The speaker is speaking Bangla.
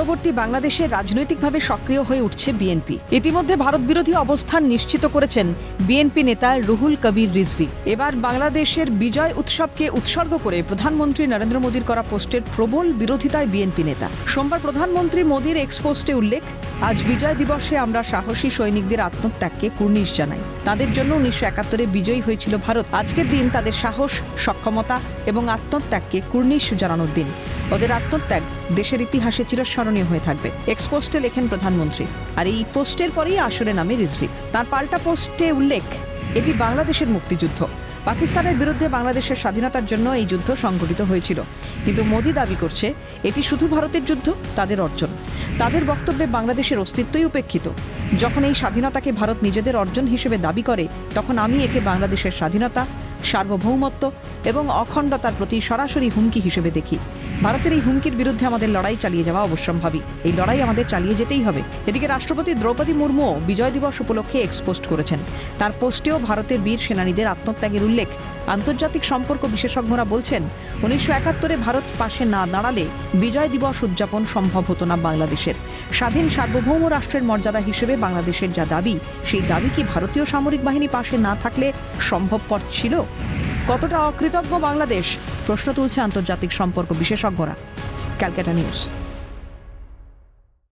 পরবর্তী বাংলাদেশে রাজনৈতিকভাবে সক্রিয় হয়ে উঠছে বিএনপি। ইতিমধ্যে ভারত বিরোধী অবস্থান নিশ্চিত করেছেন বিএনপি নেতা রুহুল কবির রিজভী। এবার বাংলাদেশের বিজয় উৎসবকে উৎসর্গ করে প্রধানমন্ত্রী নরেন্দ্র মোদীর করা পোস্টের প্রবল বিরোধিতায় বিএনপি নেতা। সোমবার প্রধানমন্ত্রী মোদীর এক্স পোস্টে উল্লেখ, আজ বিজয় দিবসে আমরা সাহসী সৈনিকদের আত্মত্যাগকে কুর্নিশ জানাই। তাদের জন্য 1971-এ বিজয়ী হয়েছিল ভারত। আজকের দিন তাদের সাহস, সক্ষমতা এবং আত্মত্যাগকে কুর্নিশ জানানোর দিন। ওদের আত্মত্যাগ দেশের ইতিহাসে চিরস্মরণীয় হয়ে থাকবে, এক্স পোস্টে লেখেন প্রধানমন্ত্রী। আর এই পোস্টের পরেই আসরে নামে রিজভী। তার পাল্টা পোস্টে উল্লেখ, এটি বাংলাদেশের মুক্তিযুদ্ধ। পাকিস্তানের বিরুদ্ধে বাংলাদেশের স্বাধীনতার জন্য এই যুদ্ধ সংঘটিত হয়েছিল, কিন্তু মোদি দাবি করছে এটি শুধু ভারতের যুদ্ধ, তাদের অর্জন। তাদের বক্তব্যে বাংলাদেশের অস্তিত্বই উপেক্ষিত। যখন এই স্বাধীনতাকে ভারত নিজেদের অর্জন হিসেবে দাবি করে, তখন আমি একে বাংলাদেশের স্বাধীনতা, সার্বভৌমত্ব এবং অখণ্ডতার প্রতি সরাসরি হুমকি হিসেবে দেখি। ভারতের এই হুমকির বিরুদ্ধে আমাদের লড়াই চালিয়ে যাওয়া অবশ্যম্ভাবী। এই লড়াই আমাদের চালিয়ে যেতেই হবে। এদিকে রাষ্ট্রপতি দ্রৌপদী মুর্মুও বিজয় দিবস উপলক্ষে এক্স পোস্ট করেছেন। তার পোস্টেও ভারতের বীর সেনানীদের আত্মত্যাগের উল্লেখ। আন্তর্জাতিক সম্পর্ক বিশেষজ্ঞরা বলছেন, 1971-এ ভারত পাশে না দাঁড়ালে বিজয় দিবস উদযাপন সম্ভব হতো না বাংলাদেশের। স্বাধীন সার্বভৌম রাষ্ট্রের মর্যাদা হিসেবে বাংলাদেশের যা দাবি, সেই দাবি কি ভারতীয় সামরিক বাহিনী পাশে না থাকলে সম্ভবপর ছিল? কতটা অকৃতজ্ঞ বাংলাদেশ? প্রশ্ন তুলছে আন্তর্জাতিক সম্পর্ক বিশেষজ্ঞরা। ক্যালকাটা নিউজ।